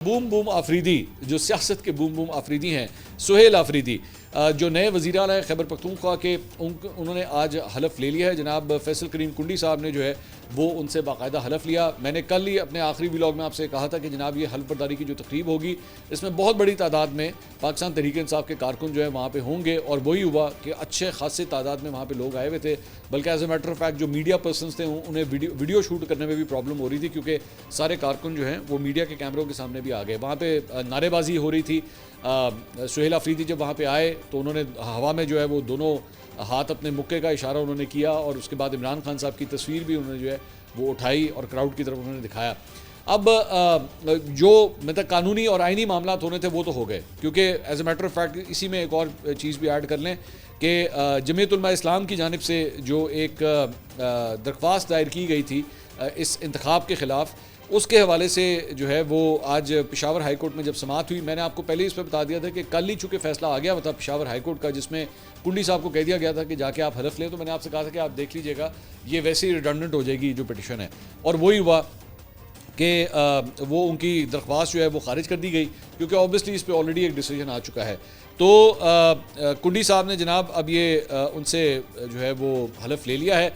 Boom boom Afridi जो सियासत के बूम बूम आफरीदी हैं, सुहेल आफरीदी जो नए वज़ीर-ए-आला हैं खैबर पख्तूनख्वा के, उन्होंने आज हलफ ले लिया है। जनाब फैसल करीम कुंडी साहब ने जो है वो उनसे बाकायदा हलफ लिया। मैंने कल ही अपने आखिरी व्लॉग में आपसे कहा था कि जनाब ये हल्फ बर्दारी की जो तकरीब होगी इसमें बहुत बड़ी तादाद में पाकिस्तान तहरीक इंसाफ के कारकुन जो है वहाँ पे होंगे, और वही हुआ कि अच्छे खासे तादाद में वहाँ पे लोग आए हुए थे। बल्कि as a matter of fact जो मीडिया पर्सनस थे उन्हें वीडियो शूट करने में भी प्रॉब्लम हो रही थी, क्योंकि सारे कारकुन जो हैं वो मीडिया के कैमरों के सामने भी आ गए। वहाँ पे नारेबाजी हो रही थी। सुहेल आफरीदी जब वहाँ पे आए तो उन्होंने हवा में जो है वो दोनों हाथ अपने मुक्के का इशारा उन्होंने किया, और उसके बाद इमरान खान साहब की तस्वीर भी उन्होंने जो है वो उठाई और क्राउड की तरफ उन्होंने दिखाया। अब जो मतलब कानूनी और आइनी मामला होने थे वो तो हो गए, क्योंकि as a matter of fact इसी में एक और चीज़ भी ऐड कर लें कि जमीयत उलमा इस्लाम की जानिब से जो एक दरख्वास्त दायर की गई थी इस इंतखाब के ख़िलाफ़, उसके हवाले से जो है वो आज पेशावर हाई कोर्ट में जब समाअत हुई, मैंने आपको पहले इस पर बता दिया था कि कल ही चूँकि फ़ैसला आ गया था पेशावर हाई कोर्ट का, जिसमें कुंडी साहब को कह दिया गया था कि जाके आप हलफ लें। तो मैंने आपसे कहा था कि आप देख लीजिएगा ये वैसे ही रिडंडेंट हो जाएगी जो पिटिशन है, और वही हुआ कि वो उनकी दरख्वास्त जो है वो खारिज कर दी गई, क्योंकि ऑब्वियसली इस पर ऑलरेडी एक डिसीजन आ चुका है। तो कुंडी साहब ने जनाब अब ये उनसे जो है वो हलफ ले लिया है।